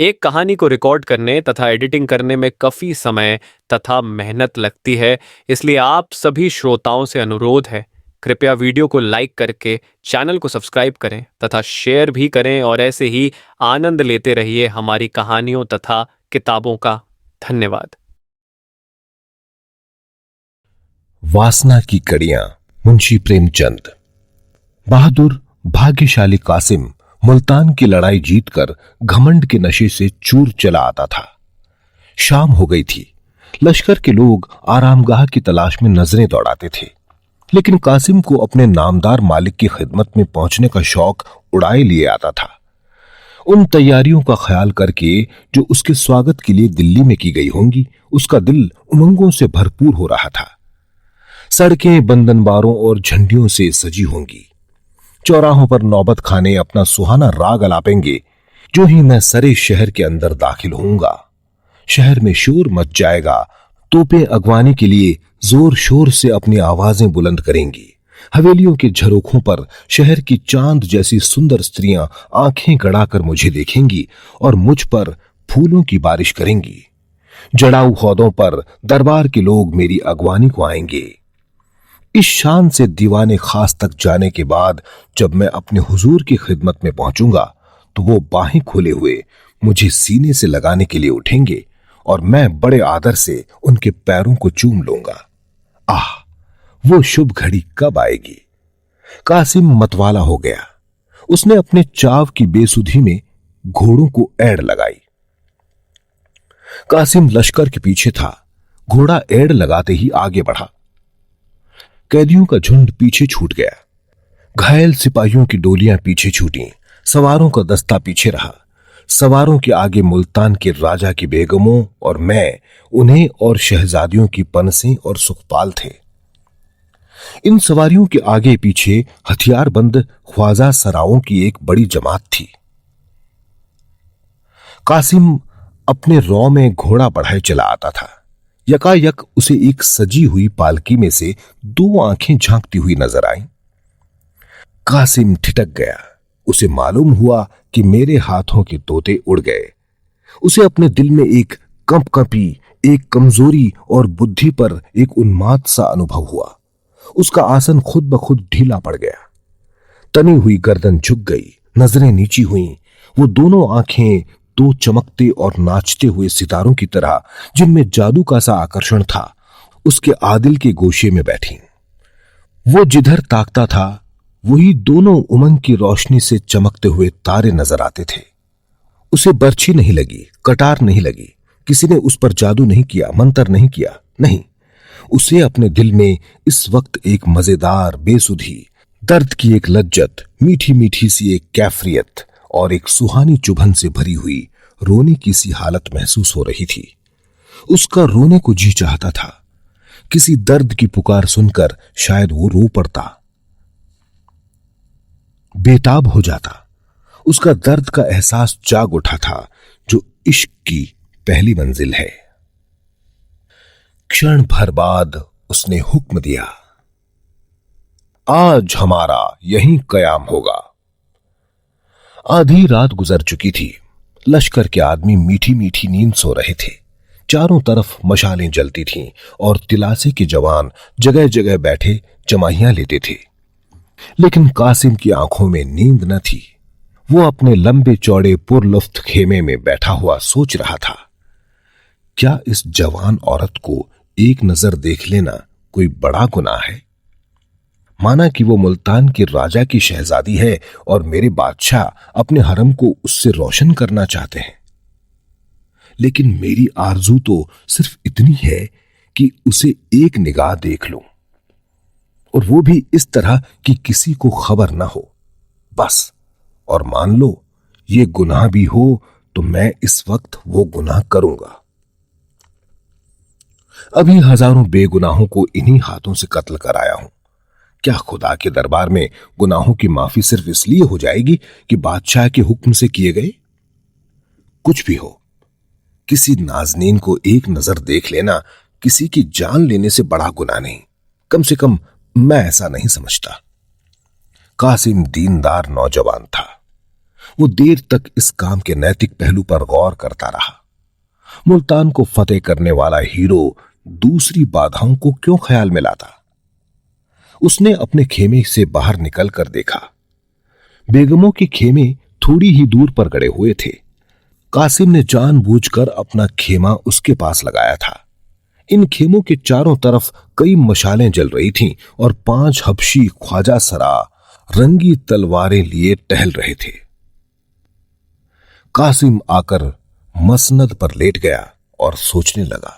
एक कहानी को रिकॉर्ड करने तथा एडिटिंग करने में काफ़ी समय तथा मेहनत लगती है, इसलिए आप सभी श्रोताओं से अनुरोध है, कृपया वीडियो को लाइक करके चैनल को सब्सक्राइब करें तथा शेयर भी करें और ऐसे ही आनंद लेते रहिए हमारी कहानियों तथा किताबों का। धन्यवाद। वासना की कड़ियां, मुंशी प्रेमचंद। बहादुर भाग्यशाली कासिम मुल्तान की लड़ाई जीतकर घमंड के नशे से चूर चला आता था। शाम हो गई थी। लश्कर के लोग आरामगाह की तलाश में नजरें दौड़ाते थे, लेकिन कासिम को अपने नामदार मालिक की खिदमत में पहुंचने का शौक उड़ाए लिए आता था। उन तैयारियों का ख्याल करके जो उसके स्वागत के लिए दिल्ली में की गई होंगी, उसका दिल उमंगों से भरपूर हो रहा था। सड़कें बंधनबारों और झंडियों से सजी होंगी। चौराहों पर नौबत खाने अपना सुहाना राग अलापेंगे। जो ही मैं सरे शहर के अंदर दाखिल होऊंगा, शहर में शोर मच जाएगा। तोपें अगवानी के लिए जोर शोर से अपनी आवाजें बुलंद करेंगी। हवेलियों के झरोखों पर शहर की चांद जैसी सुंदर स्त्रियां आंखें गड़ाकर मुझे देखेंगी और मुझ पर फूलों की बारिश करेंगी। जड़ाऊ हौदों पर दरबार के लोग मेरी अगवानी को आएंगे। इस शान से दीवाने खास तक जाने के बाद जब मैं अपने हुजूर की खिदमत में पहुंचूंगा, तो वो बाहें खोले हुए मुझे सीने से लगाने के लिए उठेंगे और मैं बड़े आदर से उनके पैरों को चूम लूंगा। आह, वो शुभ घड़ी कब आएगी। कासिम मतवाला हो गया। उसने अपने चाव की बेसुधी में घोड़ों को एड़ लगाई। कासिम लश्कर के पीछे था। घोड़ा एड़ लगाते ही आगे बढ़ा। कैदियों का झुंड पीछे छूट गया। घायल सिपाहियों की डोलियां पीछे छूटी। सवारों का दस्ता पीछे रहा। सवारों के आगे मुल्तान के राजा की बेगमों और मैं, उन्हें और शहजादियों की पनसें और सुखपाल थे। इन सवारियों के आगे पीछे हथियारबंद ख्वाजा सराओं की एक बड़ी जमात थी। कासिम अपने रौ में घोड़ा बढ़ाए चला आता था। यकायक उसे एक सजी हुई पालकी में से दो आंखें झांकती हुई नजर आईं। कासिम ठिठक गया। उसे मालूम हुआ कि मेरे हाथों के तोते उड़ गए। उसे अपने दिल में एक कंपकंपी, एक कमजोरी और बुद्धि पर एक उन्माद सा अनुभव हुआ। उसका आसन खुद ब खुद ढीला पड़ गया। तनी हुई गर्दन झुक गई, नजरें नीची हुईं। वो दोनों आंखें दो चमकते और नाचते हुए सितारों की तरह, जिनमें जादू का सा आकर्षण था, उसके आदिल के गोशे में बैठी। वो जिधर ताकता था, वही दोनों उमंग की रोशनी से चमकते हुए तारे नजर आते थे। उसे बर्छी नहीं लगी, कटार नहीं लगी। किसी ने उस पर जादू नहीं किया, मंत्र नहीं किया। नहीं, उसे अपने दिल में इस वक्त एक मजेदार बेसुधी, दर्द की एक लज्जत, मीठी मीठी सी एक कैफियत और एक सुहानी चुभन से भरी हुई रोने की सी हालत महसूस हो रही थी। उसका रोने को जी चाहता था। किसी दर्द की पुकार सुनकर शायद वो रो पड़ता, बेताब हो जाता। उसका दर्द का एहसास जाग उठा था, जो इश्क की पहली मंजिल है। क्षण भर बाद उसने हुक्म दिया, आज हमारा यहीं कयाम होगा। आधी रात गुजर चुकी थी। लश्कर के आदमी मीठी मीठी नींद सो रहे थे। चारों तरफ मशालें जलती थीं और तिलासे के जवान जगह जगह बैठे जमाहियां लेते थे। लेकिन कासिम की आंखों में नींद न थी। वो अपने लंबे चौड़े पुरलुफ्त खेमे में बैठा हुआ सोच रहा था, क्या इस जवान औरत को एक नजर देख लेना कोई बड़ा गुनाह है? माना कि वो मुल्तान के राजा की शहजादी है और मेरे बादशाह अपने हरम को उससे रोशन करना चाहते हैं। लेकिन मेरी आरजू तो सिर्फ इतनी है कि उसे एक निगाह देख लूं, और वो भी इस तरह कि किसी को खबर ना हो, बस। और मान लो ये गुनाह भी हो तो मैं इस वक्त वो गुनाह करूंगा। अभी हजारों बेगुनाहों को इन्हीं हाथों से कत्ल कराया हूं। क्या खुदा के दरबार में गुनाहों की माफी सिर्फ इसलिए हो जाएगी कि बादशाह के हुक्म से किए गए? कुछ भी हो, किसी नाजनीन को एक नजर देख लेना किसी की जान लेने से बड़ा गुनाह नहीं। कम से कम मैं ऐसा नहीं समझता। कासिम दीनदार नौजवान था। वो देर तक इस काम के नैतिक पहलू पर गौर करता रहा। मुल्तान को फतेह करने वाला हीरो दूसरी बाधाओं को क्यों ख्याल में लाता? उसने अपने खेमे से बाहर निकलकर देखा। बेगमों के खेमे थोड़ी ही दूर पर गड़े हुए थे। कासिम ने जानबूझकर अपना खेमा उसके पास लगाया था। इन खेमों के चारों तरफ कई मशालें जल रही थीं और 5 हबशी ख्वाजा सरा रंगी तलवारें लिए टहल रहे थे। कासिम आकर मसनद पर लेट गया और सोचने लगा,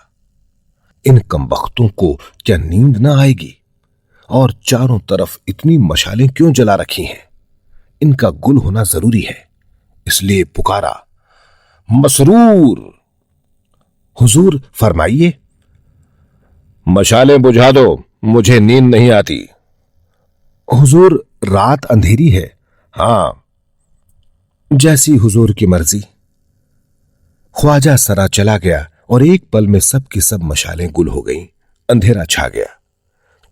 इन कमबख्तों को क्या नींद ना आएगी? और चारों तरफ इतनी मशालें क्यों जला रखी हैं? इनका गुल होना जरूरी है। इसलिए पुकारा, मसरूर! हुजूर फरमाइए। मशालें बुझा दो, मुझे नींद नहीं आती। हुजूर रात अंधेरी है। हां, जैसी हुजूर की मर्जी। ख्वाजा सरा चला गया और एक पल में सब की सब मशालें गुल हो गईं। अंधेरा छा गया।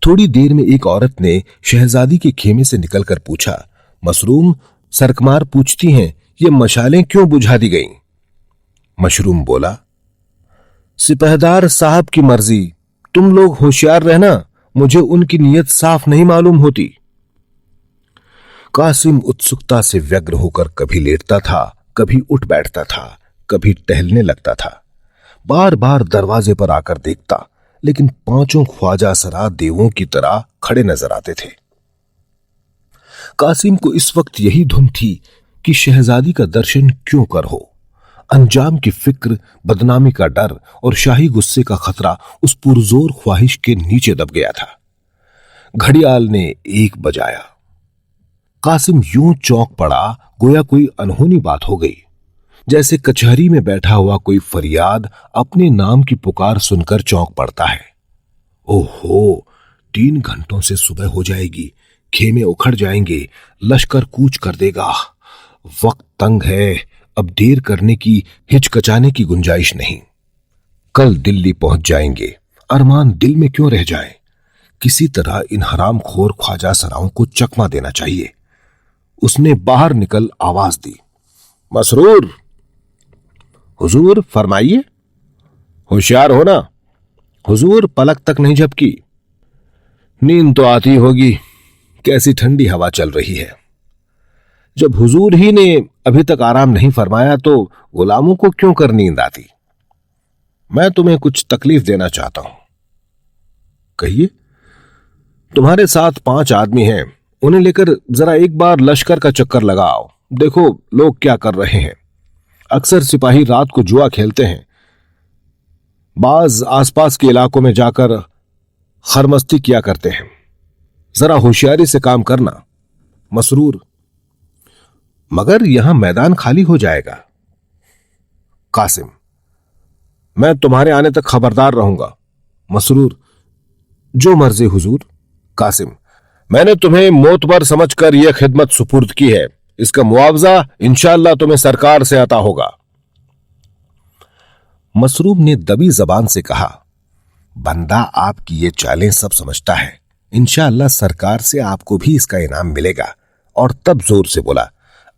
थोड़ी देर में एक औरत ने शहजादी के खेमे से निकलकर पूछा, मशरूम, सरकमार पूछती हैं, ये मशालें क्यों बुझा दी गईं? मशरूम बोला, सिपहदार साहब की मर्जी, तुम लोग होशियार रहना, मुझे उनकी नीयत साफ नहीं मालूम होती। कासिम उत्सुकता से व्यग्र होकर कभी लेटता था, कभी उठ बैठता था, कभी टहलने लगता था। बार बार दरवाजे पर आकर देखता, लेकिन 5 ख्वाजा सरा देवों की तरह खड़े नजर आते थे। कासिम को इस वक्त यही धुन थी कि शहजादी का दर्शन क्यों कर हो। अंजाम की फिक्र, बदनामी का डर और शाही गुस्से का खतरा उस पुरजोर ख्वाहिश के नीचे दब गया था। घड़ियाल ने 1 बजाया। कासिम यूं चौंक पड़ा गोया कोई अनहोनी बात हो गई, जैसे कचहरी में बैठा हुआ कोई फरियाद अपने नाम की पुकार सुनकर चौंक पड़ता है। ओहो, 3 घंटों से सुबह हो जाएगी, खेमे उखड़ जाएंगे, लश्कर कूच कर देगा। वक्त तंग है, अब देर करने की, हिचकचाने की गुंजाइश नहीं। कल दिल्ली पहुंच जाएंगे, अरमान दिल में क्यों रह जाए। किसी तरह इन हरामखोर ख्वाजा सराओं को चकमा देना चाहिए। उसने बाहर निकल आवाज दी, मसरूर! हुजूर फरमाइए। होशियार हो ना? हुजूर पलक तक नहीं झपकी। नींद तो आती होगी, कैसी ठंडी हवा चल रही है। जब हुजूर ही ने अभी तक आराम नहीं फरमाया तो गुलामों को क्यों कर नींद आती? मैं तुम्हें कुछ तकलीफ देना चाहता हूं। कहिए। तुम्हारे साथ 5 आदमी हैं, उन्हें लेकर जरा एक बार लश्कर का चक्कर लगाओ, देखो लोग क्या कर रहे हैं। अक्सर सिपाही रात को जुआ खेलते हैं, बाज आसपास के इलाकों में जाकर खरमस्ती किया करते हैं। जरा होशियारी से काम करना। मसरूर, मगर यहां मैदान खाली हो जाएगा। कासिम, मैं तुम्हारे आने तक खबरदार रहूंगा। मसरूर, जो मर्जी हुजूर। कासिम, मैंने तुम्हें मोतबर समझकर यह खिदमत सुपुर्द की है, इसका मुआवजा इंशाअल्लाह तुम्हें सरकार से अता होगा। मसरूब ने दबी जबान से कहा, बंदा आपकी ये चालें सब समझता है, इंशाअल्लाह सरकार से आपको भी इसका इनाम मिलेगा। और तब जोर से बोला,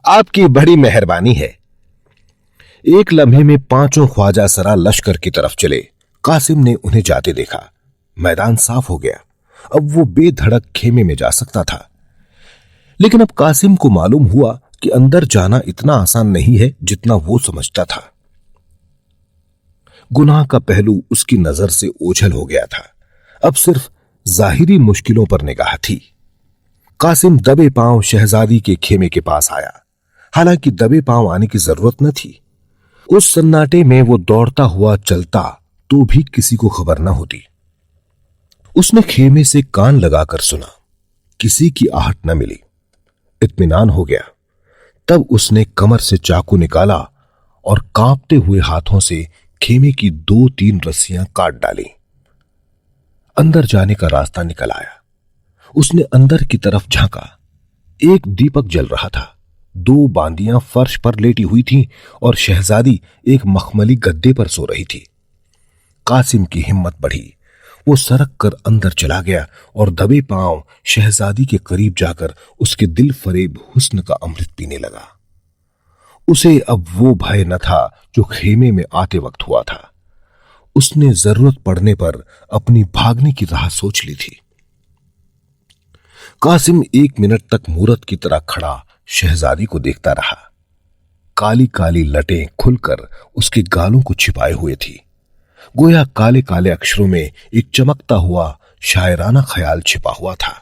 आपकी बड़ी मेहरबानी है। एक लम्हे में 5 ख्वाजा सरा लश्कर की तरफ चले। कासिम ने उन्हें जाते देखा। मैदान साफ हो गया, अब वो बेधड़क खेमे में जा सकता था। लेकिन अब कासिम को मालूम हुआ कि अंदर जाना इतना आसान नहीं है जितना वो समझता था। गुनाह का पहलू उसकी नजर से ओझल हो गया था। अब सिर्फ जाहिरी मुश्किलों पर निगाह थी। कासिम दबे पांव शहजादी के खेमे के पास आया। हालांकि दबे पांव आने की जरूरत न थी। उस सन्नाटे में वो दौड़ता हुआ चलता तो भी किसी को खबर न होती। उसने खेमे से कान लगाकर सुना, किसी की आहट न मिली। इत्मीनान हो गया। तब उसने कमर से चाकू निकाला और कांपते हुए हाथों से खेमे की 2-3 रस्सियां काट डाली। अंदर जाने का रास्ता निकल आया। उसने अंदर की तरफ झांका। एक दीपक जल रहा था। 2 बांदियां फर्श पर लेटी हुई थीं और शहजादी एक मखमली गद्दे पर सो रही थी। कासिम की हिम्मत बढ़ी। वो सरक कर अंदर चला गया और दबे पांव शहजादी के करीब जाकर उसके दिल फरेब हुस्न का अमृत पीने लगा। उसे अब वो भय न था जो खेमे में आते वक्त हुआ था। उसने जरूरत पड़ने पर अपनी भागने की राह सोच ली थी। कासिम 1 मिनट तक मूरत की तरह खड़ा शहजादी को देखता रहा। काली काली लटें खुलकर उसके गालों को छिपाए हुए थी। गोया काले काले अक्षरों में एक चमकता हुआ शायराना ख्याल छिपा हुआ था।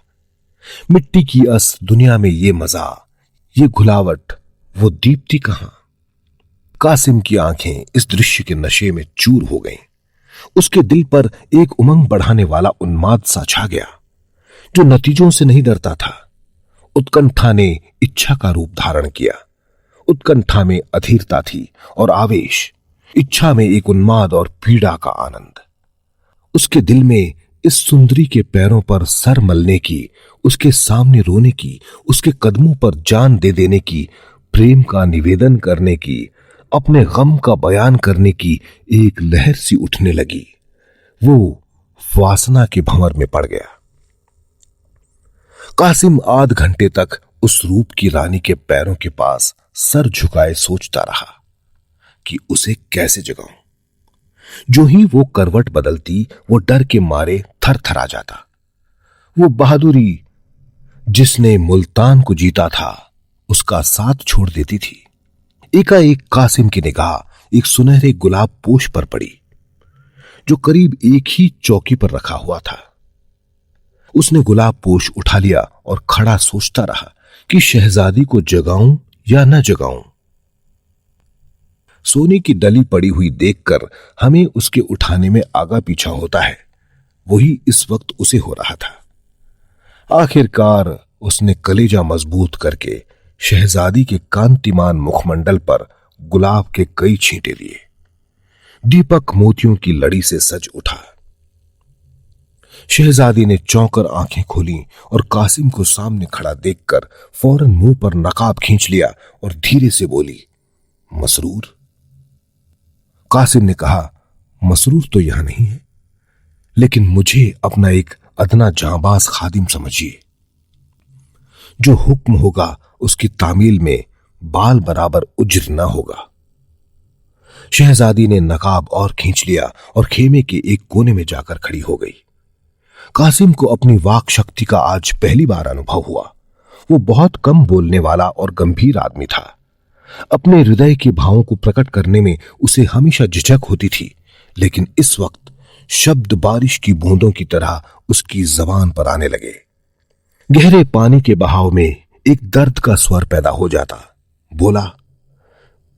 मिट्टी की अस दुनिया में ये मजा, ये घुलावट, वो दीप्ति कहां? कासिम की आंखें इस दृश्य के नशे में चूर हो गईं। उसके दिल पर एक उमंग बढ़ाने वाला उन्माद सा छा गया, जो नतीजों से नहीं डरता था। उत्कंठा ने इच्छा का रूप धारण किया। उत्कंठा में अधीरता थी और आवेश, इच्छा में एक उन्माद और पीड़ा का आनंद। उसके दिल में इस सुंदरी के पैरों पर सर मलने की, उसके सामने रोने की, उसके कदमों पर जान दे देने की, प्रेम का निवेदन करने की, अपने गम का बयान करने की एक लहर सी उठने लगी। वो वासना के भंवर में पड़ गया। कासिम आध घंटे तक उस रूप की रानी के पैरों के पास सर झुकाए सोचता रहा कि उसे कैसे जगाऊं। जो ही वो करवट बदलती, वो डर के मारे थर थर आ जाता। वो बहादुरी जिसने मुल्तान को जीता था, उसका साथ छोड़ देती थी। एकाएक कासिम की निगाह एक सुनहरे गुलाब पोश पर पड़ी, जो करीब एक ही चौकी पर रखा हुआ था। उसने गुलाब पोश उठा लिया और खड़ा सोचता रहा कि शहजादी को जगाऊं या न जगाऊं। सोने की डली पड़ी हुई देखकर हमें उसके उठाने में आगा पीछा होता है, वही इस वक्त उसे हो रहा था। आखिरकार उसने कलेजा मजबूत करके शहजादी के कांतिमान मुखमंडल पर गुलाब के कई छींटे लिए। दीपक मोतियों की लड़ी से सज उठा। शहजादी ने चौंकर आंखें खोली और कासिम को सामने खड़ा देखकर फौरन मुंह पर नकाब खींच लिया और धीरे से बोली, मसरूर। कासिम ने कहा, मसरूर तो यहां नहीं है, लेकिन मुझे अपना एक अदना जांबाज खादिम समझिए। जो हुक्म होगा उसकी तामील में बाल बराबर उज्र न होगा। शहजादी ने नकाब और खींच लिया और खेमे के एक कोने में जाकर खड़ी हो गई। कासिम को अपनी वाक शक्ति का आज पहली बार अनुभव हुआ। वो बहुत कम बोलने वाला और गंभीर आदमी था। अपने हृदय के भावों को प्रकट करने में उसे हमेशा झिझक होती थी, लेकिन इस वक्त शब्द बारिश की बूंदों की तरह उसकी जबान पर आने लगे। गहरे पानी के बहाव में एक दर्द का स्वर पैदा हो जाता। बोला,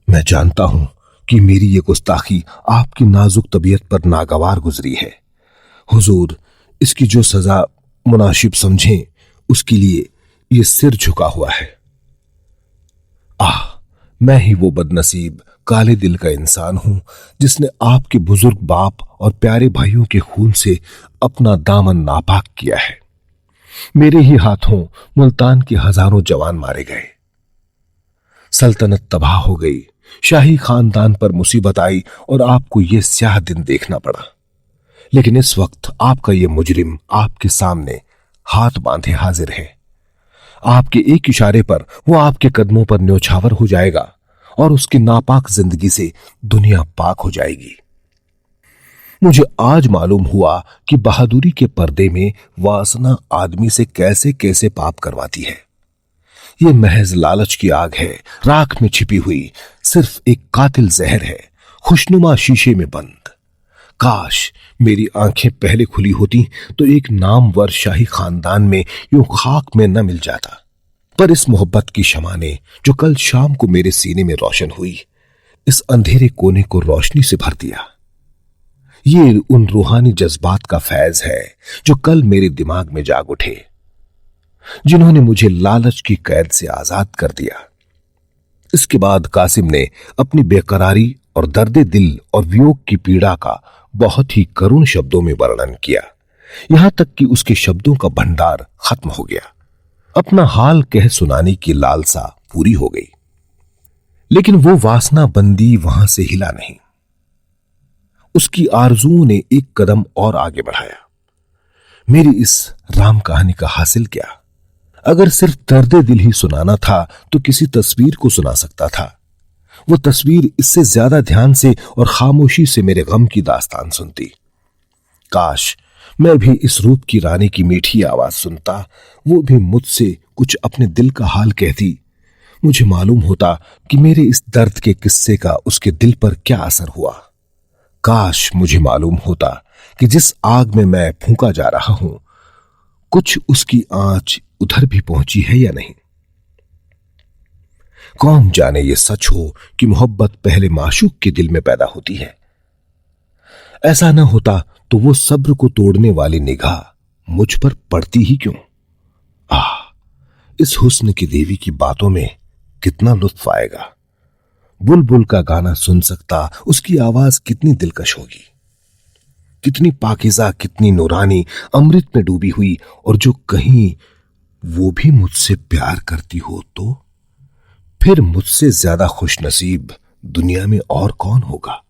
मैं जानता हूं कि मेरी ये गुस्ताखी आपकी नाजुक तबीयत पर नागवार गुजरी है। हुजूर, इसकी जो सजा मुनासिब समझें, उसके लिए ये सिर झुका हुआ है। मैं ही वो बदनसीब काले दिल का इंसान हूं जिसने आपके बुजुर्ग बाप और प्यारे भाइयों के खून से अपना दामन नापाक किया है। मेरे ही हाथों मुल्तान के हजारों जवान मारे गए, सल्तनत तबाह हो गई, शाही खानदान पर मुसीबत आई और आपको यह स्याह दिन देखना पड़ा। लेकिन इस वक्त आपका यह मुजरिम आपके सामने हाथ बांधे हाजिर है। आपके एक इशारे पर वो आपके कदमों पर न्योछावर हो जाएगा और उसकी नापाक जिंदगी से दुनिया पाक हो जाएगी। मुझे आज मालूम हुआ कि बहादुरी के पर्दे में वासना आदमी से कैसे कैसे पाप करवाती है। यह महज लालच की आग है, राख में छिपी हुई, सिर्फ एक कातिल जहर है, खुशनुमा शीशे में बंद। काश मेरी आंखें पहले खुली होती तो एक नामवर शाही खानदान में यूं खाक में न मिल जाता। पर इस मोहब्बत की शमा ने जो कल शाम को मेरे सीने में रोशन हुई, इस अंधेरे कोने को रोशनी से भर दिया। ये उन रूहानी जज्बात का फैज है जो कल मेरे दिमाग में जाग उठे, जिन्होंने मुझे लालच की कैद से आजाद कर दिया। इसके बाद कासिम ने अपनी बेकरारी और दर्दे दिल और वियोग की पीड़ा का बहुत ही करुण शब्दों में वर्णन किया, यहां तक कि उसके शब्दों का भंडार खत्म हो गया। अपना हाल कह सुनाने की लालसा पूरी हो गई, लेकिन वो वासना बंदी वहां से हिला नहीं। उसकी आरजुओं ने एक कदम और आगे बढ़ाया। मेरी इस राम कहानी का हासिल क्या? अगर सिर्फ दर्दे दिल ही सुनाना था तो किसी तस्वीर को सुना सकता था, वो तस्वीर इससे ज्यादा ध्यान से और खामोशी से मेरे गम की दास्तान सुनती। काश मैं भी इस रूप की रानी की मीठी आवाज सुनता, वो भी मुझसे कुछ अपने दिल का हाल कहती। मुझे मालूम होता कि मेरे इस दर्द के किस्से का उसके दिल पर क्या असर हुआ। काश मुझे मालूम होता कि जिस आग में मैं फूंका जा रहा हूं, कुछ उसकी आंच उधर भी पहुंची है या नहीं। कौन जाने ये सच हो कि मोहब्बत पहले माशूक के दिल में पैदा होती है। ऐसा न होता तो वो सब्र को तोड़ने वाली निगाह मुझ पर पड़ती ही क्यों। इस हुस्न की देवी की बातों में कितना लुत्फ आएगा। बुलबुल का गाना सुन सकता, उसकी आवाज कितनी दिलकश होगी, कितनी पाकीज़ा, कितनी नूरानी, अमृत में डूबी हुई। और जो कहीं वो भी मुझसे प्यार करती हो तो फिर मुझसे ज्यादा खुशनसीब दुनिया में और कौन होगा।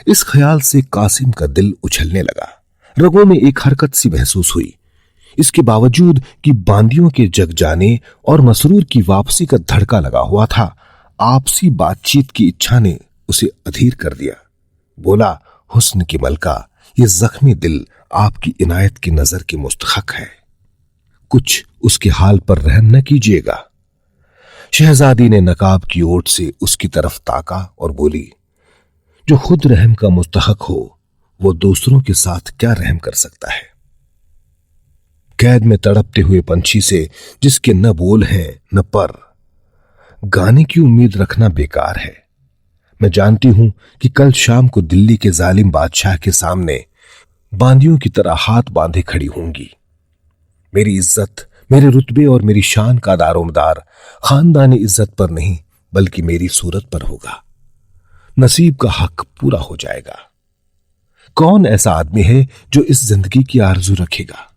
इस ख्याल से कासिम का दिल उछलने लगा। रगों में एक हरकत सी महसूस हुई। इसके बावजूद कि बांदियों के जग जाने और मसरूर की वापसी का धड़का लगा हुआ था, आपसी बातचीत की इच्छा ने उसे अधीर कर दिया। बोला, हुस्न की मलका, ये जख्मी दिल आपकी इनायत की नजर की मुस्तहक है, कुछ उसके हाल पर रहम न कीजिएगा। शहजादी ने नकाब की ओट से उसकी तरफ ताका और बोली, जो खुद रहम का मुस्तहक हो वो दूसरों के साथ क्या रहम कर सकता है। कैद में तड़पते हुए पंछी से जिसके न बोल हैं न पर, गाने की उम्मीद रखना बेकार है। मैं जानती हूं कि कल शाम को दिल्ली के जालिम बादशाह के सामने बांदियों की तरह हाथ बांधे खड़ी होंगी। मेरी इज्जत, मेरे रुतबे और मेरी शान का दारोमदार खानदानी इज्जत पर नहीं बल्कि मेरी सूरत पर होगा। नसीब का हक पूरा हो जाएगा। कौन ऐसा आदमी है जो इस जिंदगी की आरजू रखेगा।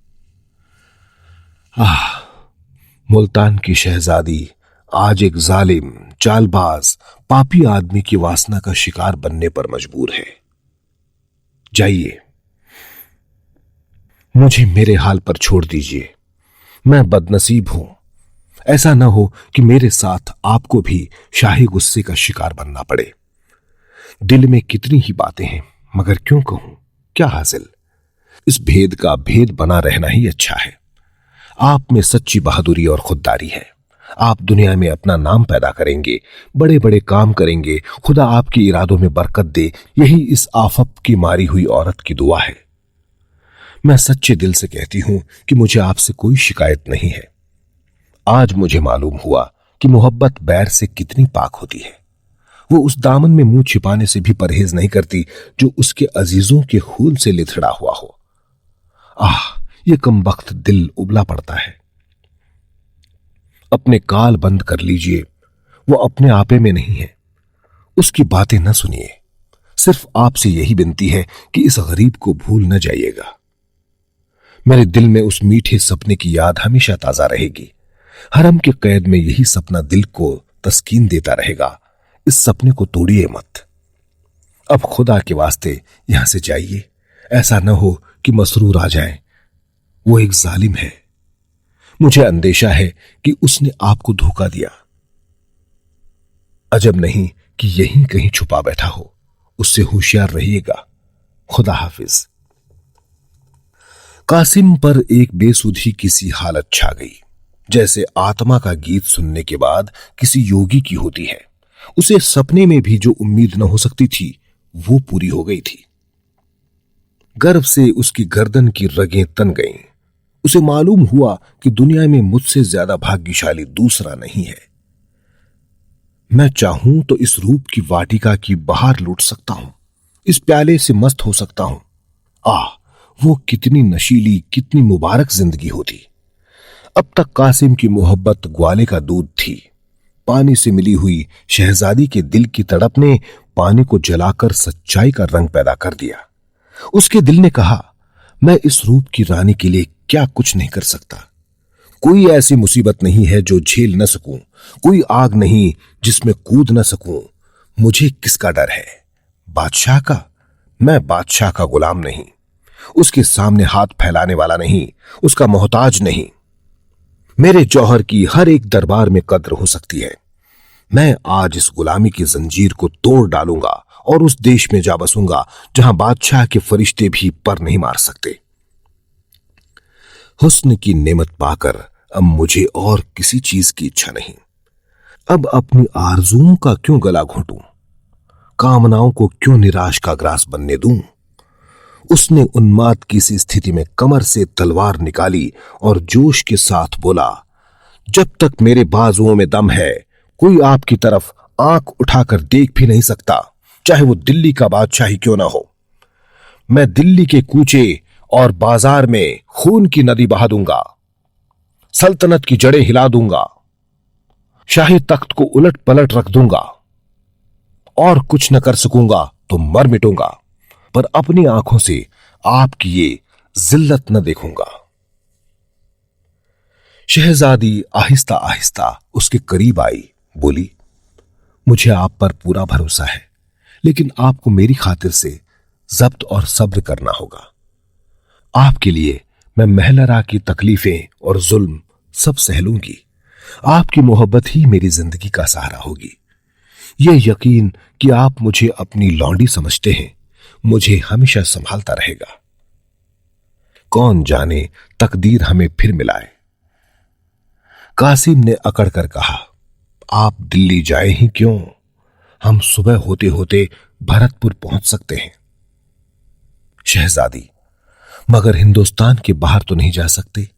मुल्तान की शहजादी आज एक जालिम, चालबाज, पापी आदमी की वासना का शिकार बनने पर मजबूर है। जाइए, मुझे मेरे हाल पर छोड़ दीजिए। मैं बदनसीब हूं। ऐसा न हो कि मेरे साथ आपको भी शाही गुस्से का शिकार बनना पड़े। दिल में कितनी ही बातें हैं, मगर क्यों कहूं, क्या हासिल। इस भेद का भेद बना रहना ही अच्छा है। आप में सच्ची बहादुरी और खुददारी है। आप दुनिया में अपना नाम पैदा करेंगे, बड़े बड़े काम करेंगे। खुदा आपके इरादों में बरकत दे, यही इस आफत की मारी हुई औरत की दुआ है। मैं सच्चे दिल से कहती हूं कि मुझे आपसे कोई शिकायत नहीं है। आज मुझे मालूम हुआ कि मोहब्बत बैर से कितनी पाक होती है। वो उस दामन में मुंह छिपाने से भी परहेज नहीं करती जो उसके अजीजों के खून से लिथड़ा हुआ हो। ये कमबख्त दिल उबला पड़ता है। अपने काल बंद कर लीजिए, वो अपने आपे में नहीं है। उसकी बातें न सुनिए। सिर्फ आपसे यही विनती है कि इस गरीब को भूल न जाइएगा। मेरे दिल में उस मीठे सपने की याद हमेशा ताजा रहेगी। हरम के कैद में यही सपना दिल को तस्कीन देता रहेगा। इस सपने को तोड़िए मत। अब खुदा के वास्ते यहां से जाइए। ऐसा न हो कि मसरूर आ जाए। वो एक जालिम है। मुझे अंदेशा है कि उसने आपको धोखा दिया। अजब नहीं कि यहीं कहीं छुपा बैठा हो। उससे होशियार रहिएगा। खुदा हाफिज। कासिम पर एक बेसुधी किसी हालत छा गई, जैसे आत्मा का गीत सुनने के बाद किसी योगी की होती है। उसे सपने में भी जो उम्मीद न हो सकती थी वो पूरी हो गई थी। गर्व से उसकी गर्दन की रगें तन गईं। उसे मालूम हुआ कि दुनिया में मुझसे ज्यादा भाग्यशाली दूसरा नहीं है। मैं चाहूं तो इस रूप की वाटिका की बहार लूट सकता हूं, इस प्याले से मस्त हो सकता हूं। वो कितनी नशीली, कितनी मुबारक जिंदगी होती। अब तक कासिम की मोहब्बत ग्वाले का दूध थी। पानी से मिली हुई शहजादी के दिल की तड़प ने पानी को जलाकर सच्चाई का रंग पैदा कर दिया। उसके दिल ने कहा, मैं इस रूप की रानी के लिए क्या कुछ नहीं कर सकता। कोई ऐसी मुसीबत नहीं है जो झेल न सकूं, कोई आग नहीं जिसमें कूद न सकूं। मुझे किसका डर है? बादशाह का? मैं बादशाह का गुलाम नहीं, उसके सामने हाथ फैलाने वाला नहीं, उसका मोहताज नहीं। मेरे जौहर की हर एक दरबार में कद्र हो सकती है। मैं आज इस गुलामी की जंजीर को तोड़ डालूंगा और उस देश में जा बसूंगा जहां बादशाह के फरिश्ते भी पर नहीं मार सकते। हुस्न की नेमत पाकर अब मुझे और किसी चीज की इच्छा नहीं। अब अपनी आरज़ुओं का क्यों गला घोंटूं, कामनाओं को क्यों निराश का ग्रास बनने दूं। उसने उन्माद की सी स्थिति में कमर से तलवार निकाली और जोश के साथ बोला, जब तक मेरे बाजुओं में दम है कोई आपकी तरफ आंख उठाकर देख भी नहीं सकता, चाहे वो दिल्ली का बादशाह ही क्यों ना हो। मैं दिल्ली के कूचे और बाजार में खून की नदी बहा दूंगा, सल्तनत की जड़ें हिला दूंगा, शाही तख्त को उलट पलट रख दूंगा और कुछ न कर सकूंगा तो मर मिटूंगा, पर अपनी आंखों से आपकी ये जिल्लत न देखूंगा। शहजादी आहिस्ता आहिस्ता उसके करीब आई, बोली, मुझे आप पर पूरा भरोसा है, लेकिन आपको मेरी खातिर से जब्त और सब्र करना होगा। आपके लिए मैं महलरा की तकलीफें और जुल्म सब सह लूंगी। आपकी मोहब्बत ही मेरी जिंदगी का सहारा होगी। यह यकीन कि आप मुझे अपनी लौंडी समझते हैं मुझे हमेशा संभालता रहेगा। कौन जाने तकदीर हमें फिर मिलाए। कासिम ने अकड़ कर कहा, आप दिल्ली जाए ही क्यों, हम सुबह होते होते भरतपुर पहुंच सकते हैं। शहजादी, मगर हिंदुस्तान के बाहर तो नहीं जा सकते।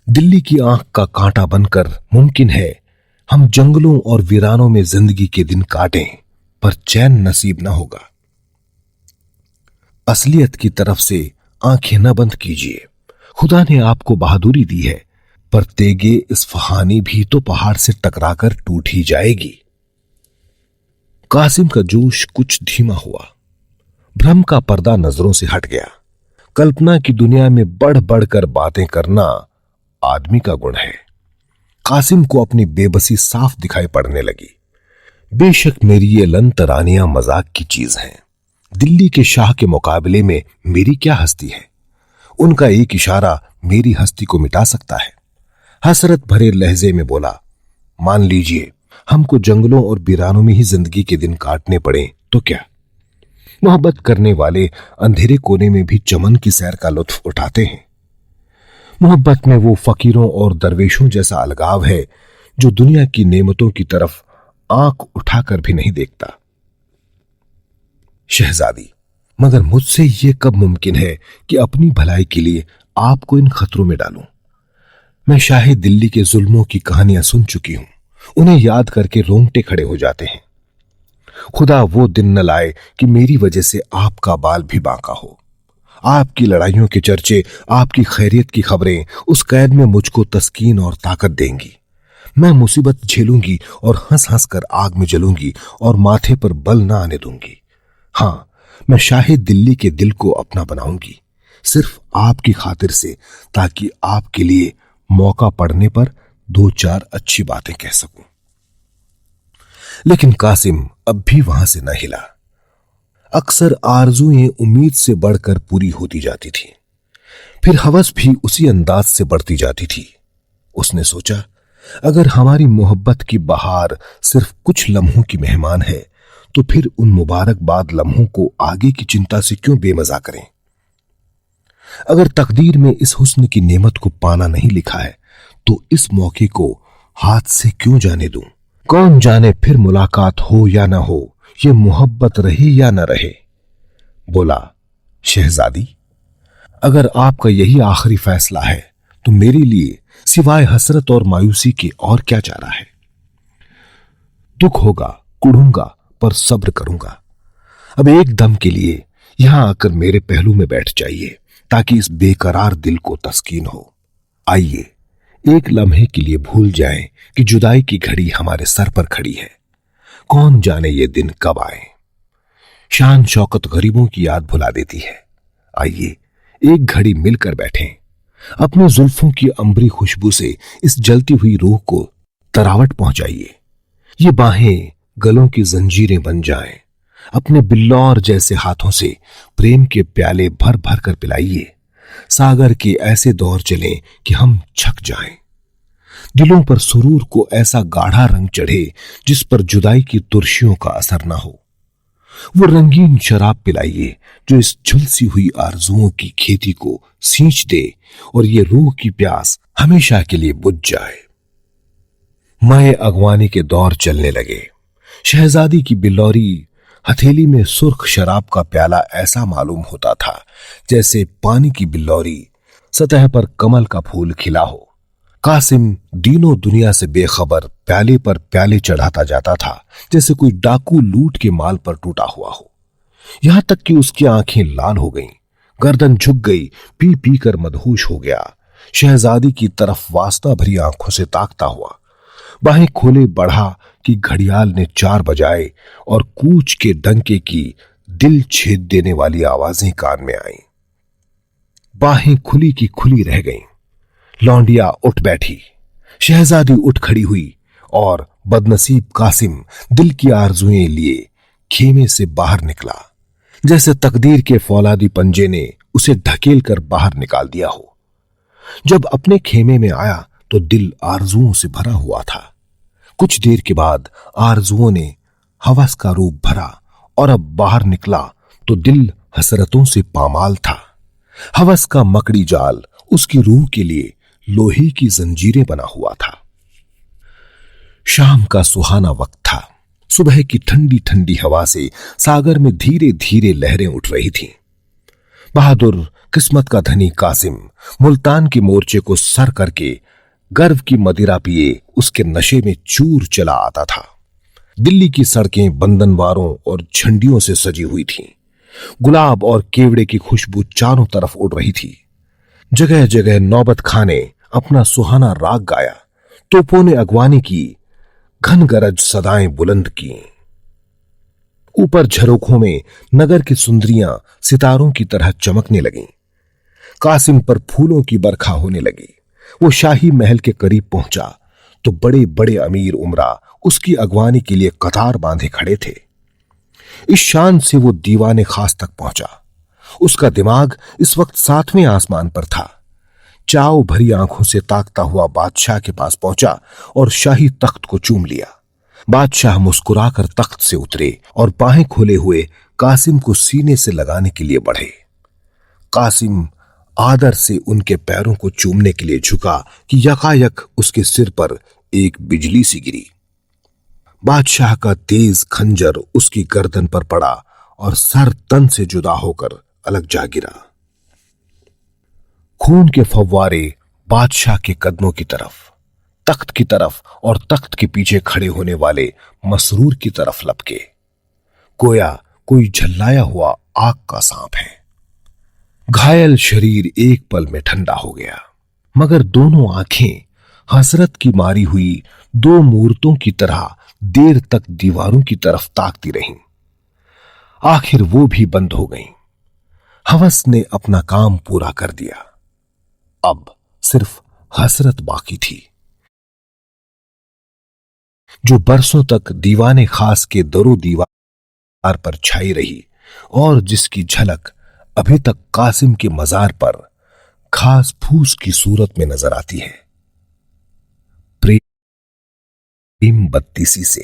दिल्ली की आंख का कांटा बनकर मुमकिन है हम जंगलों और वीरानों में जिंदगी के दिन काटें, पर चैन नसीब न होगा। असलियत की तरफ से आंखें न बंद कीजिए। खुदा ने आपको बहादुरी दी है, पर तेगे इस्फहानी भी तो पहाड़ से टकराकर टूट ही जाएगी। कासिम का जोश कुछ धीमा हुआ। भ्रम का पर्दा नजरों से हट गया। कल्पना की दुनिया में बढ़ बढ़कर बातें करना आदमी का गुण है। कासिम को अपनी बेबसी साफ दिखाई पड़ने लगी। बेशक मेरी ये लंतरानियां मजाक की चीज हैं। दिल्ली के शाह के मुकाबले में मेरी क्या हस्ती है। उनका एक इशारा मेरी हस्ती को मिटा सकता है। हसरत भरे लहजे में बोला, मान लीजिए हमको जंगलों और वीरानों में ही जिंदगी के दिन काटने पड़े तो क्या। मोहब्बत करने वाले अंधेरे कोने में भी चमन की सैर का लुत्फ उठाते हैं। मोहब्बत में वो फकीरों और दरवेशों जैसा अलगाव है जो दुनिया की नेमतों की तरफ आंख उठाकर भी नहीं देखता। शहजादी, मगर मुझसे ये कब मुमकिन है कि अपनी भलाई के लिए आपको इन खतरों में डालूं। मैं शाही दिल्ली के जुल्मों की कहानियां सुन चुकी हूं। उन्हें याद करके रोंगटे खड़े हो जाते हैं। खुदा वो दिन न लाए कि मेरी वजह से आपका बाल भी बांका हो। आपकी लड़ाइयों के चर्चे, आपकी खैरियत की खबरें उस कैद में मुझको तस्कीन और ताकत देंगी। मैं मुसीबत झेलूंगी और हंस हंस कर आग में जलूंगी और माथे पर बल न आने दूंगी। हां, मैं शाही दिल्ली के दिल को अपना बनाऊंगी, सिर्फ आपकी खातिर से, ताकि आपके लिए मौका पड़ने पर दो चार अच्छी बातें कह सकूं। लेकिन कासिम अब भी वहां से न हिला। अक्सर आरज़ुएं उम्मीद से बढ़कर पूरी होती जाती थी, फिर हवस भी उसी अंदाज से बढ़ती जाती थी। उसने सोचा, अगर हमारी मोहब्बत की बहार सिर्फ कुछ लम्हों की मेहमान है, तो फिर उन मुबारकबाद लम्हों को आगे की चिंता से क्यों बेमजा करें। अगर तकदीर में इस हुस्न की नेमत को पाना नहीं लिखा है, तो इस मौके को हाथ से क्यों जाने दूं। कौन जाने फिर मुलाकात हो या ना हो, ये मोहब्बत रहे या न रहे। बोला, शहजादी, अगर आपका यही आखिरी फैसला है तो मेरे लिए सिवाय हसरत और मायूसी के और क्या चारा है। दुख होगा, कुढ़ूंगा, पर सब्र करूंगा। अब एक दम के लिए यहां आकर मेरे पहलू में बैठ जाइए, ताकि इस बेकरार दिल को तस्कीन हो। आइए, एक लम्हे के लिए भूल जाएं कि जुदाई की घड़ी हमारे सर पर खड़ी है। कौन जाने ये दिन कब आए। शान शौकत गरीबों की याद भुला देती है। आइए, एक घड़ी मिलकर बैठें। अपने जुल्फों की अंबरी खुशबू से इस जलती हुई रूह को तरावट पहुंचाइए। ये बाहें गलों की जंजीरें बन जाएं। अपने बिल्लौर जैसे हाथों से प्रेम के प्याले भर भर कर पिलाइए। सागर के ऐसे दौर चलें कि हम छक जाएं। दिलों पर सुरूर को ऐसा गाढ़ा रंग चढ़े जिस पर जुदाई की तुर्शियों का असर ना हो। वो रंगीन शराब पिलाइए जो इस झुलसी हुई आरजुओं की खेती को सींच दे और ये रूह की प्यास हमेशा के लिए बुझ जाए। माए अगवानी के दौर चलने लगे। शहजादी की बिल्लौरी हथेली में सुर्ख शराब का प्याला ऐसा मालूम होता था जैसे पानी की बिल्लौरी सतह पर कमल का फूल खिला हो। कासिम दीनों दुनिया से बेखबर प्याले पर प्याले चढ़ाता जाता था जैसे कोई डाकू लूट के माल पर टूटा हुआ हो। यहां तक कि उसकी आंखें लाल हो गईं, गर्दन झुक गई, पी पी कर मदहोश हो गया। शहजादी की तरफ वास्ता भरी आंखों से ताकता हुआ बाहें खोले बढ़ा कि घड़ियाल ने 4 बजाए और कूच के डंके की दिल छेद देने वाली आवाजें कान में आईं। बाहें खुली की खुली रह गईं। लौंडिया उठ बैठी। शहजादी उठ खड़ी हुई और बदनसीब कासिम दिल की आरजुएं लिए खेमे से बाहर निकला जैसे तकदीर के फौलादी पंजे ने उसे ढकेल कर बाहर निकाल दिया हो। जब अपने खेमे में आया तो दिल आरजुओं से भरा हुआ था। कुछ देर के बाद आरजुओं ने हवस का रूप भरा और अब बाहर निकला तो दिल हसरतों से पामाल था। हवस का मकड़ी जाल उसकी रूह के लिए लोहे की जंजीरें बना हुआ था। शाम का सुहाना वक्त था। सुबह की ठंडी ठंडी हवा से सागर में धीरे धीरे लहरें उठ रही थीं। बहादुर किस्मत का धनी कासिम मुल्तान के मोर्चे को सर करके गर्व की मदिरा पिए उसके नशे में चूर चला आता था। दिल्ली की सड़कें बंधनवारों और झंडियों से सजी हुई थीं। गुलाब और केवड़े की खुशबू चारों तरफ उड़ रही थी। जगह जगह नौबत खाने अपना सुहाना राग गाया। तोपों ने अगवानी की, घन गरज सदाएं बुलंद की। ऊपर झरोखों में नगर की सुंदरियां सितारों की तरह चमकने लगीं। कासिम पर फूलों की बरखा होने लगी। वो शाही महल के करीब पहुंचा तो बड़े बड़े अमीर उमरा उसकी अगवानी के लिए कतार बांधे खड़े थे। इस शान से वो दीवाने खास तक पहुंचा। उसका दिमाग इस वक्त 7वें आसमान पर था। चाव भरी आंखों से ताकता हुआ बादशाह के पास पहुंचा और शाही तख्त को चूम लिया। बादशाह मुस्कुराकर तख्त से उतरे और बाहें खोले हुए कासिम को सीने से लगाने के लिए बढ़े। कासिम आदर से उनके पैरों को चूमने के लिए झुका कि यकायक उसके सिर पर एक बिजली सी गिरी। बादशाह का तेज खंजर उसकी गर्दन पर पड़ा और सर तन से जुदा होकर अलग जा गिरा। खून के फव्वारे बादशाह के कदमों की तरफ, तख्त की तरफ और तख्त के पीछे खड़े होने वाले मसरूर की तरफ लपके, गोया कोई झल्लाया हुआ आग का सांप है। घायल शरीर एक पल में ठंडा हो गया, मगर दोनों आंखें हसरत की मारी हुई 2 मूर्तों की तरह देर तक दीवारों की तरफ ताकती रहीं। आखिर वो भी बंद हो गईं। हवस ने अपना काम पूरा कर दिया। अब सिर्फ हसरत बाकी थी, जो बरसों तक दीवाने खास के दरो दीवार पर छाई रही और जिसकी झलक अभी तक कासिम के मजार पर खास फूस की सूरत में नजर आती है। प्रेम बत्तीसी से